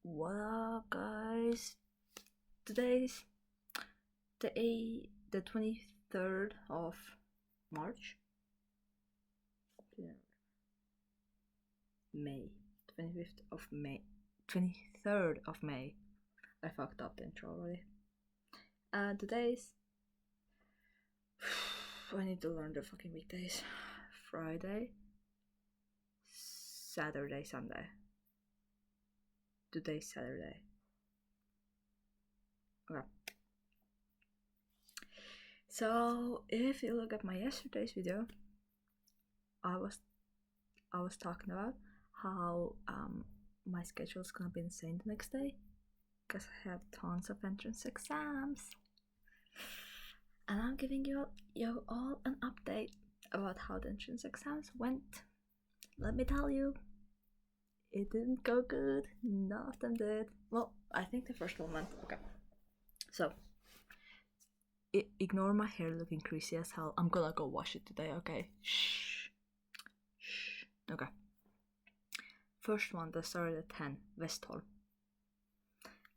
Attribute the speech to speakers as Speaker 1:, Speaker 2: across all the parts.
Speaker 1: What up, guys? Today's the 23rd of March. May. 25th of May. 23rd of May. I fucked up the intro already. Today's I need to learn the fucking weekdays. Friday, Saturday, Sunday. Today's Saturday. Okay. So if you look at my yesterday's video, I was talking about how my schedule is gonna be insane the next day because I have tons of entrance exams, and I'm giving you all an update about how the entrance exams went. Let me tell you, it didn't go good. None of them did. Well, I think the first one went okay. So ignore my hair looking greasy as hell. I'm gonna go wash it today, okay? Shh. Okay. First one that started at 10, Westholm.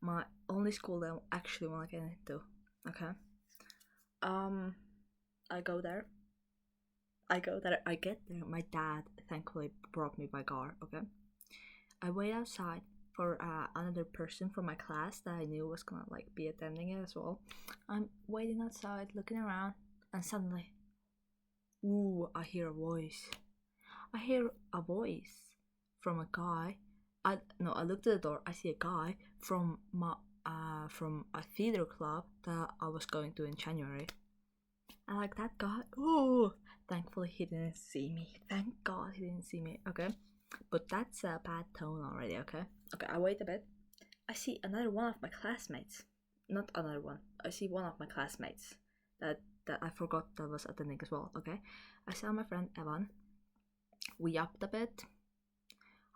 Speaker 1: My only school that I actually want to get into, okay? I get there. My dad thankfully brought me by car, okay? I wait outside for another person from my class that I knew was gonna be attending it as well. I'm waiting outside, looking around, and suddenly, ooh, I hear a voice. From a guy. I looked at the door. I see a guy from a theater club that I was going to in January. And that guy, ooh, thankfully he didn't see me. Thank God he didn't see me. Okay. But that's a bad tone already, okay? Okay, I wait a bit. I see another one of my classmates. Not another one. I see one of my classmates that I forgot that was attending as well, okay? I saw my friend Evan. We upped a bit.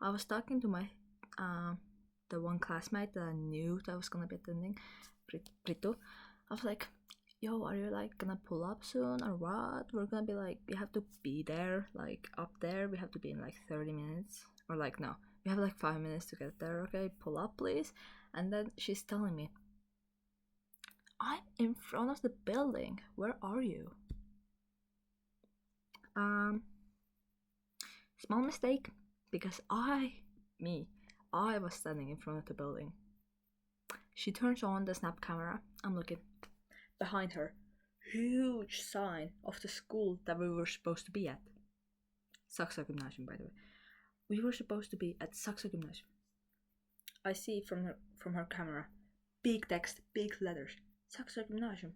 Speaker 1: I was talking to my the one classmate that I knew that was gonna be attending, Brito. I was like, yo, are you gonna pull up soon or what? We're gonna be we have to be there, up there. We have to be in 30 minutes. Or no, we have 5 minutes to get there, okay? Pull up, please. And then she's telling me, I'm in front of the building. Where are you? Small mistake, because I was standing in front of the building. She turns on the snap camera. I'm looking. Behind her, huge sign of the school that we were supposed to be at. Saxa Gymnasium, by the way. We were supposed to be at Saxa Gymnasium. I see from her camera, big text, big letters, Saxa Gymnasium.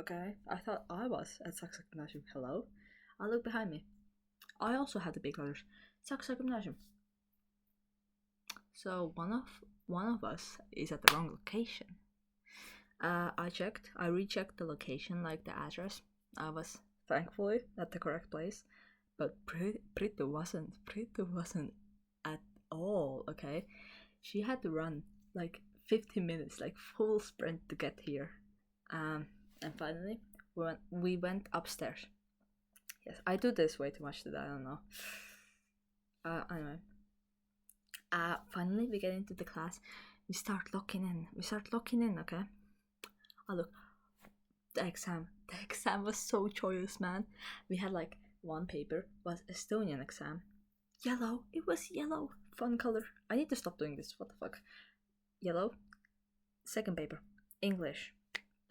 Speaker 1: Okay, I thought I was at Saxa Gymnasium. Hello? I look behind me. I also had the big letters, Saxa Gymnasium. So one of us is at the wrong location. I rechecked the location, the address. I was thankfully at the correct place, but Prito wasn't at all, okay? She had to run 15 minutes, full sprint to get here. And finally, we went upstairs. Yes, I do this way too much today, I don't know. Anyway. Finally, we get into the class. We start locking in, okay? I look. The exam was so joyous, man. We had one paper was Estonian exam. Yellow. It was yellow. Fun color. I need to stop doing this. What the fuck? Yellow. Second paper. English.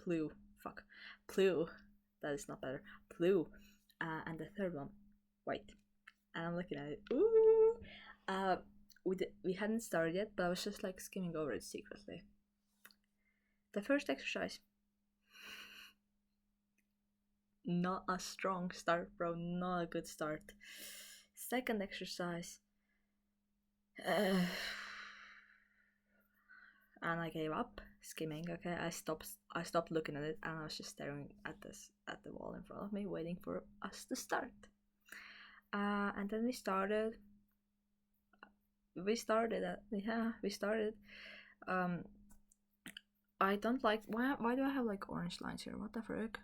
Speaker 1: Blue. Fuck. Blue. That is not better. Blue. And the third one. White. And I'm looking at it. Ooh. We hadn't started yet, but I was just skimming over it secretly. The first exercise. Not a strong start, bro. Not a good start. Second exercise. And I gave up skimming, okay? I stopped looking at it, and I was just staring at the wall in front of me, waiting for us to start. And then we started. I don't like. Why do I have orange lines here? What the frick?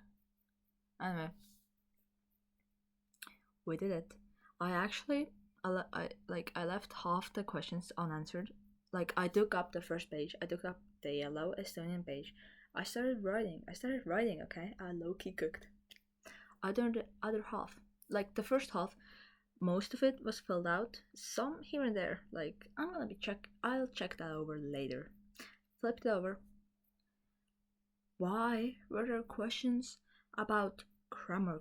Speaker 1: Anyway, we did it. I left half the questions unanswered, like I took up the first page. I took up the yellow Estonian page. I started writing. Okay, I low-key cooked. I done the other half. Like the first half, most of it was filled out. Some here and there. Like I'll check that over later. Flipped it over. Why were there questions about grammar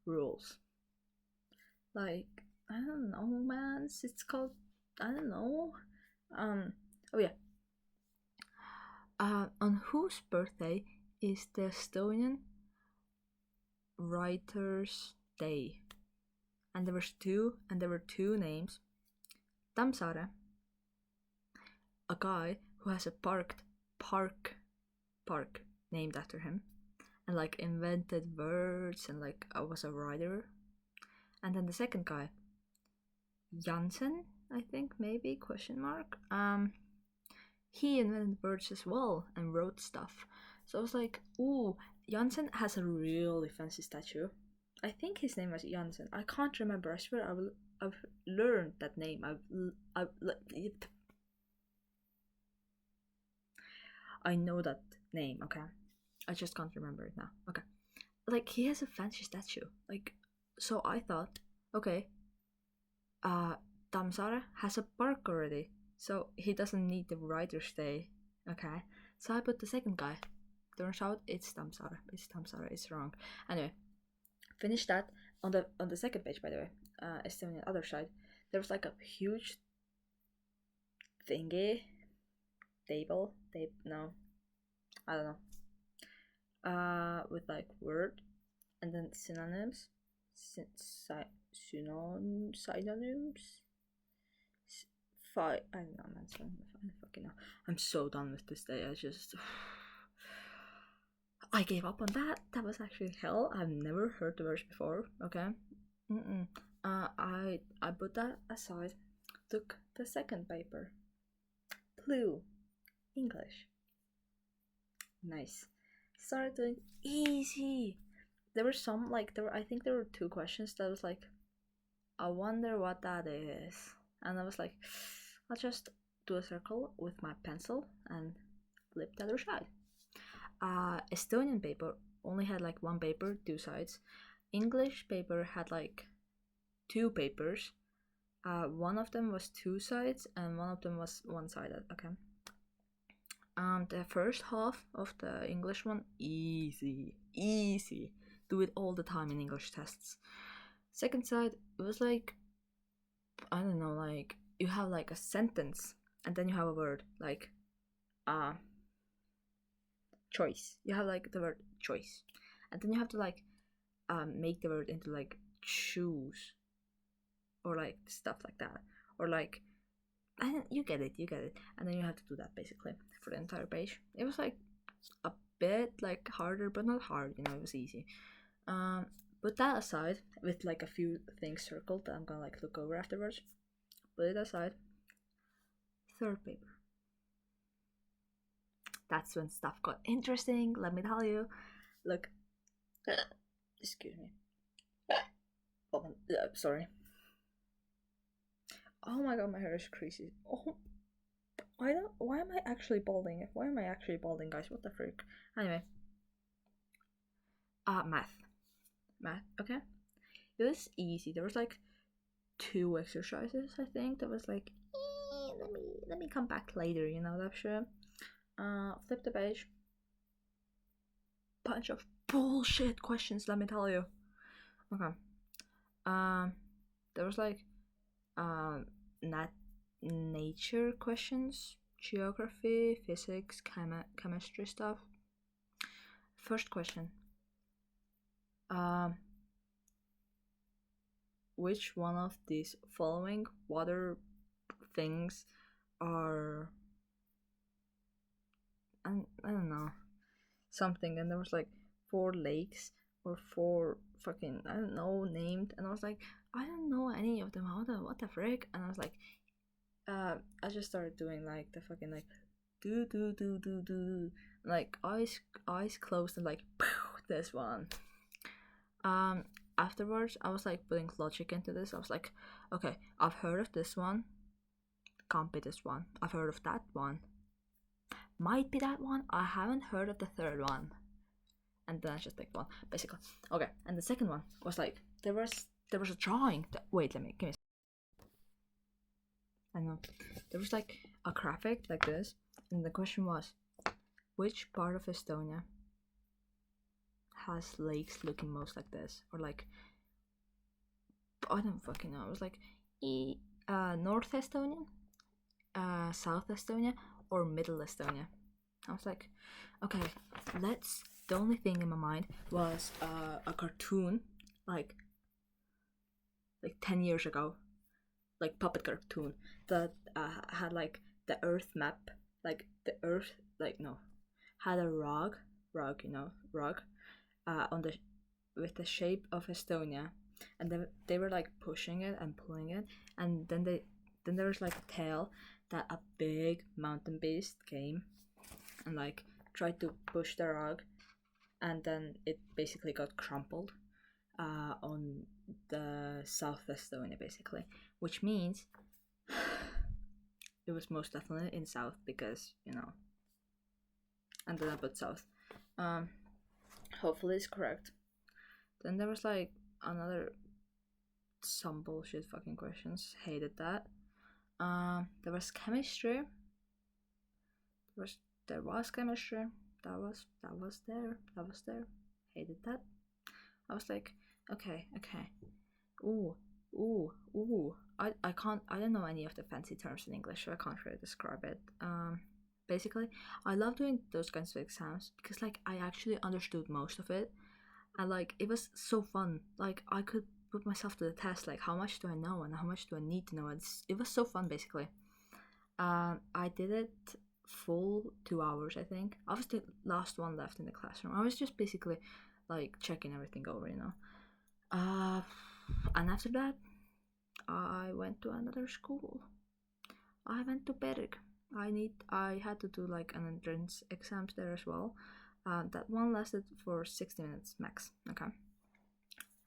Speaker 1: rules? Like, I don't know, man. It's called, I don't know. Oh yeah. On whose birthday is the Estonian Writers' Day? And there were two names. Tammsaare, a guy who has a park named after him, and like invented words and like I was a writer. And then the second guy, Jansen, I think, maybe, question mark. He invented words as well and wrote stuff. So I was like, ooh, Jansen has a really fancy statue. I think his name was Jansen. I can't remember. I swear I've learned that name. I know that name, okay? I just can't remember it now. Okay. Like, he has a fancy statue. Like, so I thought, okay, Tammsaare has a park already, so he doesn't need the Writer's Day. Okay, so I put the second guy. Turns out it's Tammsaare. It's wrong. Anyway, finished that. On the second page, by the way, Estonian other side, there was like a huge thingy, table, no, I don't know, with like word, and then synonyms, synonyms. I don't know, man. I fucking know. I'm so done with this day. I gave up on that. That was actually hell. I've never heard the verse before. Okay. I put that aside. Took the second paper. Blue. English. Nice. Started doing easy. There were some I think there were two questions that was like, I wonder what that is. And I was like, I'll just do a circle with my pencil and flip the other side. Estonian paper only had like one paper, two sides. English paper had like two papers. One of them was two sides and one of them was one-sided. Okay. The first half of the English one, easy. Do it all the time in English tests. Second side, it was like, I don't know, like you have like a sentence and then you have a word like choice. You have like the word choice, and then you have to like make the word into like choose or like stuff like that, or like, and you get it, and then you have to do that basically for the entire page. It was like a bit like harder, but not hard, it was easy. Put that aside with like a few things circled that I'm gonna like look over afterwards. Put it aside. Third paper. That's when stuff got interesting, let me tell you. Look. Excuse me. Oh, sorry. Oh my god, my hair is crazy. Oh, why am I actually balding, guys? What the frick? Anyway. Math, okay? It was easy. There was like two exercises, I think, that was like, let me come back later, that shit. Flip the page. Bunch of bullshit questions, let me tell you. Okay. There was like nature questions, geography, physics, chemistry stuff. First question. Which one of these following water things are, I don't know, something, and there was like 4 lakes or 4 fucking, I don't know, named, and I was like, I don't know any of them, what the frick? And I was like, I just started doing like the fucking like do like eyes closed and like this one. Afterwards I was like putting logic into this. I was like, okay, I've heard of this one, can't be this one. I've heard of that one. Might be that one. I haven't heard of the third one. And then I just picked one, basically. Okay, and the second one was like, there was a drawing. Wait, give me. I know. There was like a graphic like this, and the question was, which part of Estonia has lakes looking most like this? Or like, I don't fucking know. It was like North Estonia, South Estonia, or Middle Estonia. I was like, okay, the only thing in my mind was a cartoon, like 10 years ago, like puppet cartoon that had like the Earth map, like the Earth, like no, had a rug, on the with the shape of Estonia, and then they were like pushing it and pulling it, and then there was like a tale that a big mountain beast came and like tried to push the rug, and then it basically got crumpled on the South Estonia, basically, which means it was most definitely in South, because and then I put South. Hopefully it's correct. Then there was like another some bullshit fucking questions. Hated that. There was chemistry. There was chemistry. That was there. Hated that. I was like, okay. Ooh. I don't know any of the fancy terms in English, so I can't really describe it. Basically, I love doing those kinds of exams because like I actually understood most of it, and like it was so fun. Like I could put myself to the test, like how much do I know and how much do I need to know. It was so fun, basically. I did it full 2 hours, I think. I was the last one left in the classroom. I was just basically like checking everything over, and after that I went to another school. I went to Berg. I had to do like an entrance exams there as well. That one lasted for 60 minutes max. Okay.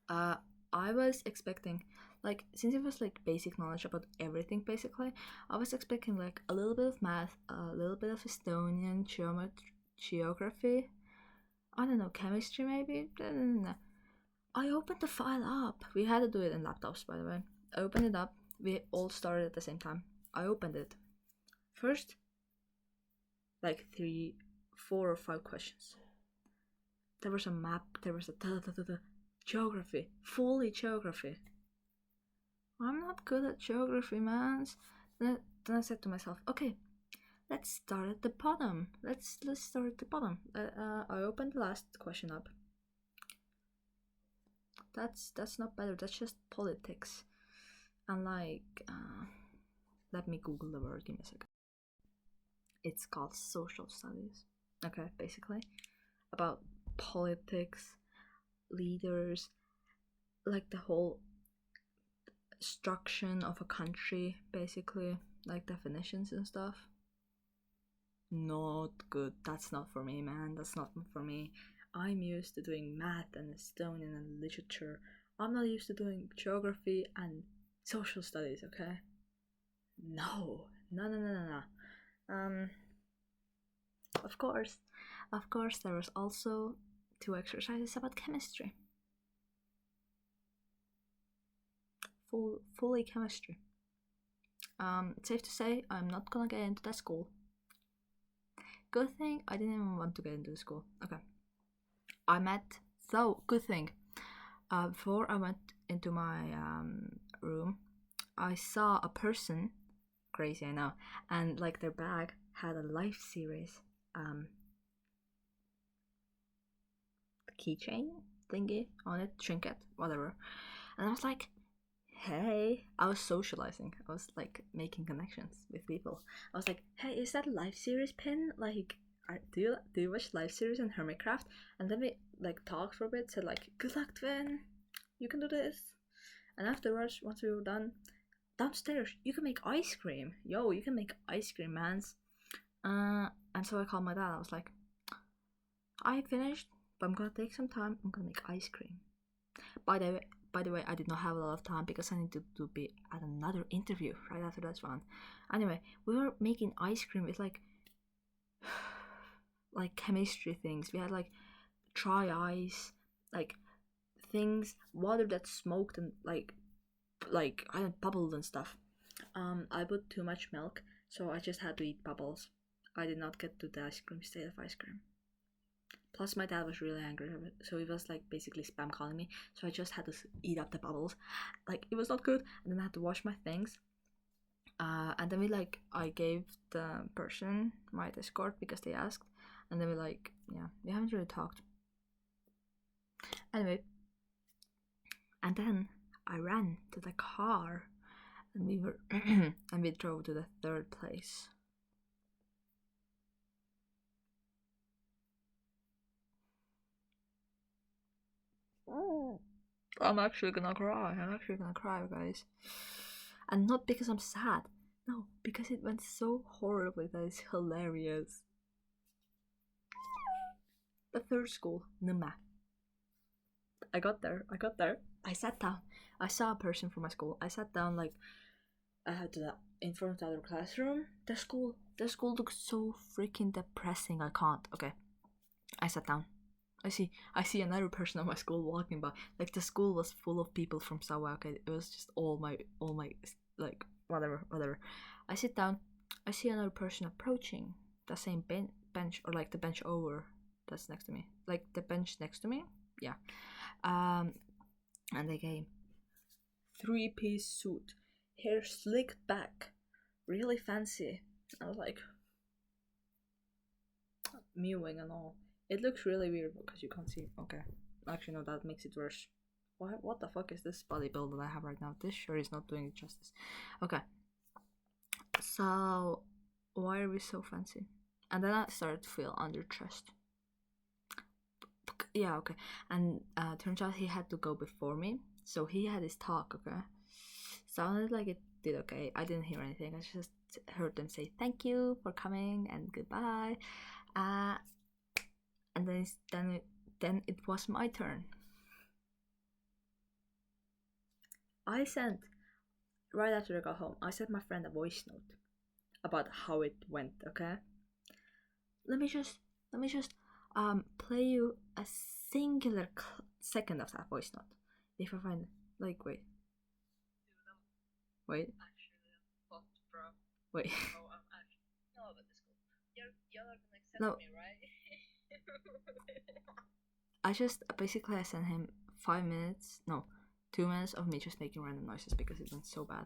Speaker 1: I was expecting, like, since it was like basic knowledge about everything, basically, I was expecting like a little bit of math, a little bit of Estonian geography, I don't know, chemistry maybe. I opened the file up. We had to do it in laptops, by the way. I opened it up. We all started at the same time. I opened it. First, like 3, 4 or 5 questions. There was a map. There was a geography, fully geography. I'm not good at geography, man. Then I said to myself, okay, let's start at the bottom. Let's start at the bottom. I opened the last question up. That's not better. That's just politics. And like, let me Google the word. Give me a second. It's called social studies. Okay, basically about politics, leaders, like the whole structure of a country, basically, like definitions and stuff. Not good. That's not for me, man. That's not for me. I'm used to doing math and Estonian and literature. I'm not used to doing geography and social studies, okay? No. Of course, there was also 2 exercises about chemistry. Fully chemistry. It's safe to say I'm not gonna get into that school. Good thing I didn't even want to get into the school. Okay. Good thing. Before I went into my room, I saw a person, crazy I know, and like their bag had a life series keychain thingy on it, trinket, whatever. And I was like, hey, I was socializing. I was like making connections with people. I was like, hey, is that a life series pin? Like, do you watch life series in Hermitcraft? And then we like talked for a bit, said like, good luck, Twin, you can do this. And afterwards, once we were done, downstairs, you can make ice cream. Yo, you can make ice cream, mans. And so I called my dad. I was like, I finished, but I'm gonna take some time. I'm gonna make ice cream. By by the way, I did not have a lot of time because I needed to be at another interview right after this one. Anyway, we were making ice cream with like chemistry things. We had like dry ice, like things, water that smoked and like I don't bubbled and stuff. I put too much milk, so I just had to eat bubbles. I did not get to the ice cream state of ice cream. Plus, my dad was really angry, so he was like basically spam calling me. So I just had to eat up the bubbles. Like it was not good, and then I had to wash my things. And then I gave the person my escort because they asked, and then we haven't really talked. Anyway, and then I ran to the car, and we drove to the third place. I'm actually gonna cry, guys. And not because I'm sad, no, because it went so horribly that it's hilarious. The third school, Numa. I got there. I sat down. I saw a person from my school. I sat down in front of the other classroom. The school looks so freaking depressing. I can't. Okay. I sat down. I see another person at my school walking by. Like the school was full of people from somewhere. Okay, it was just all my like whatever. I sit down. I see another person approaching the same bench or like the bench over that's next to me. Like the bench next to me. Yeah. And they came. 3-piece suit, hair slicked back, really fancy. I was like mewing and all. It looks really weird because you can't see. Okay, actually no, that makes it worse. What the fuck is this bodybuild that I have right now? This sure is not doing it justice. Okay, so why are we so fancy? And then I started to feel under trust. Yeah, okay. And turns out he had to go before me, so he had his talk. Okay, sounded like it did okay. I didn't hear anything. I just heard them say thank you for coming and goodbye. And then it was my turn. I sent right after I got home. I sent my friend a voice note about how it went. Okay, let me just play you a singular second of that voice note. If I find wait. Wait. Wait. Oh, I'm actually know about this school. You're gonna accept me, right? I sent him 2 minutes of me just making random noises because it went so bad.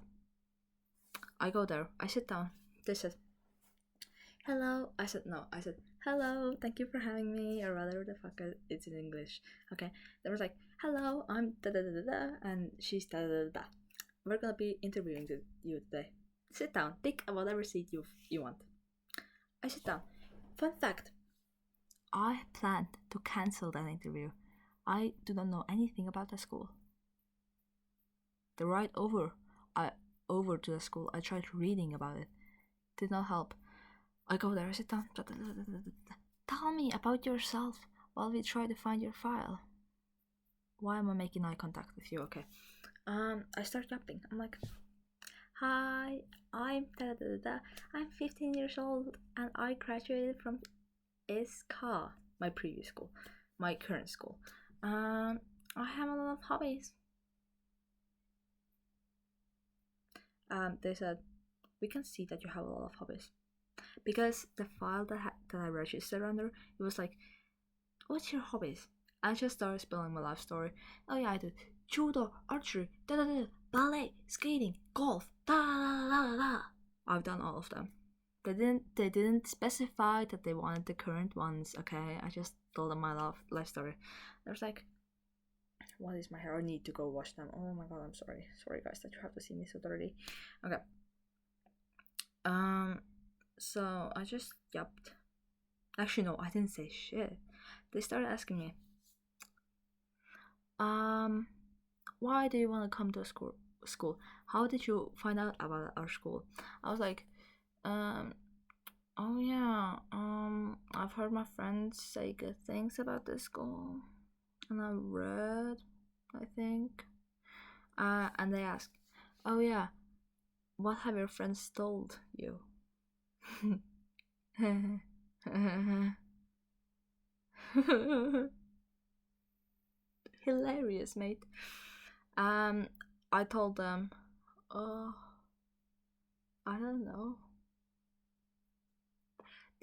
Speaker 1: I go there, I sit down. They said, hello. I said, hello, thank you for having me, or rather, the fuck, it's in English. Okay, they was like, hello, I'm da da da da da, and she's da da da da. We're gonna be interviewing you today. Sit down, pick whatever seat you want. I sit down. Fun fact, I planned to cancel that interview. I do not know anything about the school. The ride over to the school, I tried reading about it. Did not help. I go there, I sit down. Tell me about yourself while we try to find your file. Why am I making eye contact with you? Okay. I start yapping. I'm like, hi, I'm da da da da. I'm 15 years old and I graduated from SK, my previous school, my current school. I have a lot of hobbies. They said, we can see that you have a lot of hobbies. Because the file that I registered under, it was like, what's your hobbies? I just started spelling my life story. Oh yeah, I did judo, archery, ballet, skating, golf, I've done all of them. They didn't specify that they wanted the current ones. Okay, I just told them my life story. They was like, what is my hair? I need to go wash them. Oh my god, I'm sorry guys that you have to see me so dirty. Okay. So I just yapped. Actually no, I didn't say shit. They started asking me, why do you want to come to school? How did you find out about our school? I was like, oh yeah, I've heard my friends say good things about this school, and I read, I think, And they ask, oh yeah, what have your friends told you? Hilarious, mate. I told them, oh, I don't know.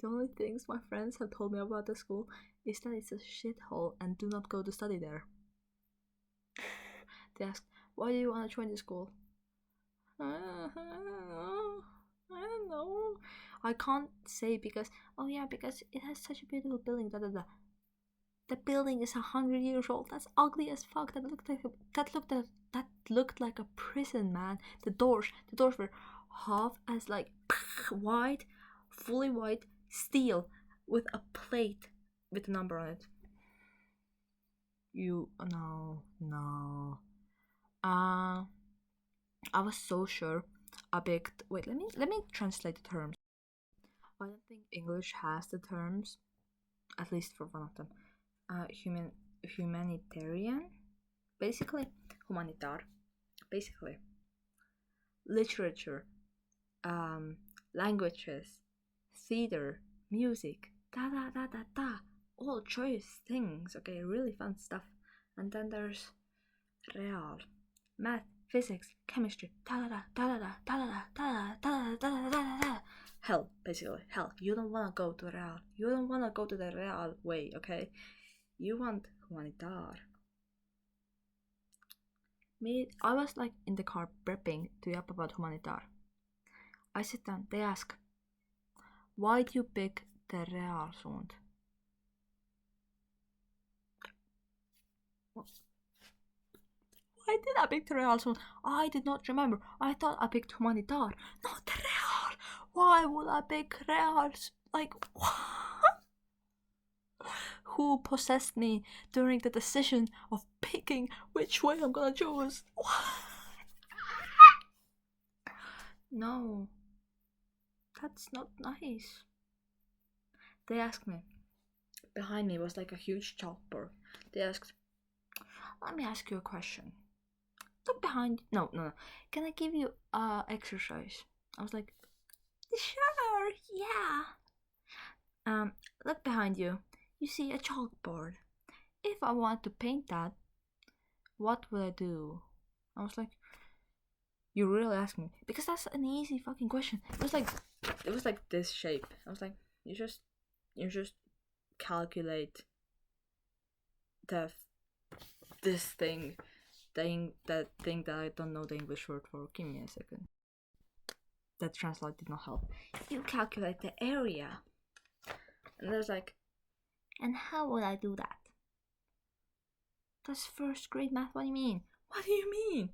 Speaker 1: The only things my friends have told me about the school is that it's a shithole and do not go to study there. They asked, why do you want to join the school? I don't know. I can't say because, oh yeah, because it has such a beautiful building, da da da. The building is 100 years old. That's ugly as fuck. That looked like a prison, man. The doors were half as like white, fully white steel with a plate with a number on it. No. I was so sure I picked. Wait, let me translate the terms. I don't think English has the terms, at least for one of them. Humanitarian, basically humanitar, basically literature, languages, theater, music, all choice things. Okay, really fun stuff. And then there's real, math, physics, chemistry, hell, basically hell. You don't wanna go to real. You don't wanna go to the real way. Okay, you want humanitar. I was like in the car prepping to yap about humanitar. I sit down. They ask, why do you pick the realsund? Why did I pick the realsund? I did not remember. I thought I picked humanitar, not the real. Why would I pick reals? Like, what? Who possessed me during the decision of picking which way I'm gonna choose? What? No, that's not nice. They asked me. Behind me was like a huge chalkboard. They asked, let me ask you a question. Look behind. No. Can I give you exercise? I was like, sure, yeah. Look behind you. You see a chalkboard. If I want to paint that, what would I do? I was like, you really ask me? Because that's an easy fucking question. It was like this shape. I was like, you just calculate this thing that I don't know the English word for. Give me a second. That translate did not help. You calculate the area. And there's like, and how would I do that? That's first grade math. What do you mean? What do you mean?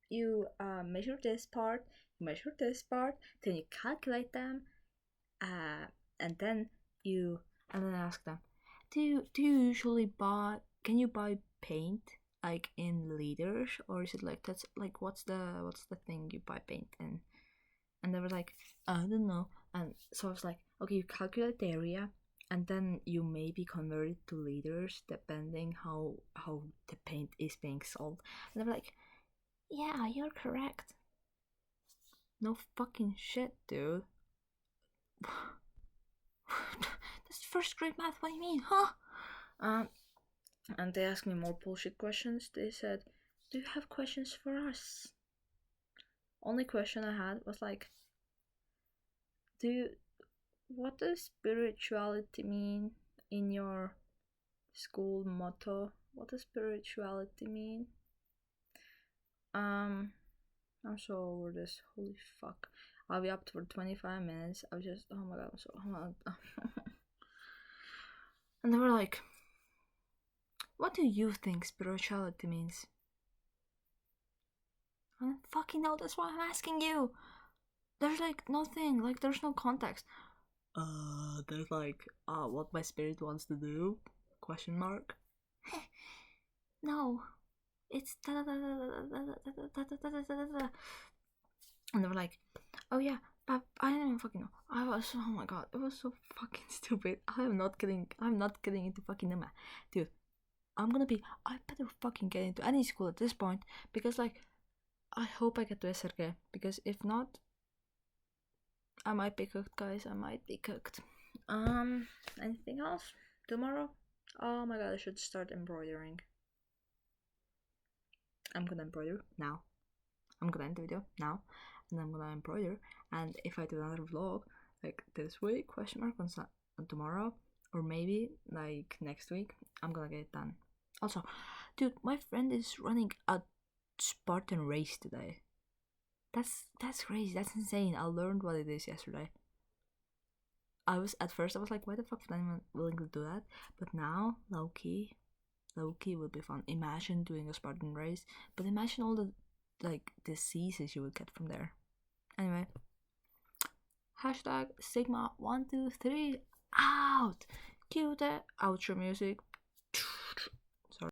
Speaker 1: You measure this part, then you calculate them, and then ask them, do you usually buy? Can you buy paint like in liters, or is it like that's like what's the thing you buy paint in? And they were like, I don't know. And so I was like, okay, you calculate the area, and then you maybe convert it to liters depending how the paint is being sold. And they were like, yeah, you're correct. No fucking shit, dude. That's first grade math. What do you mean, huh? And they asked me more bullshit questions. They said, do you have questions for us? Only question I had was like, what does spirituality mean in your school motto? What does spirituality mean? I'm so over this. Holy fuck. I'll be up for 25 minutes. I was just, oh my god, I'm so And they were like, what do you think spirituality means? I don't fucking know, that's why I'm asking you. There's like nothing, like there's no context. There's like, what my spirit wants to do? Question mark. No. It's and they were like, oh yeah, but I didn't even fucking know. I was, oh my god, it was so fucking stupid. I'm not getting into fucking number. Dude, I better fucking get into any school at this point, because like I hope I get to SRG, because if not, I might be cooked, guys. I might be cooked. Anything else? Tomorrow? Oh my god, I should start embroidering. I'm gonna embroider now. I'm gonna end the video now, and I'm gonna embroider. And if I do another vlog like this week, question mark, on tomorrow, or maybe like next week, I'm gonna get it done. Also, dude, my friend is running a Spartan race today. That's crazy. That's insane. I learned what it is yesterday. I was like, why the fuck is anyone willing to do that? But now, low key would be fun. Imagine doing a Spartan race, but imagine all the like diseases you would get from there. Anyway, hashtag Sigma123 out. Cue the outro music.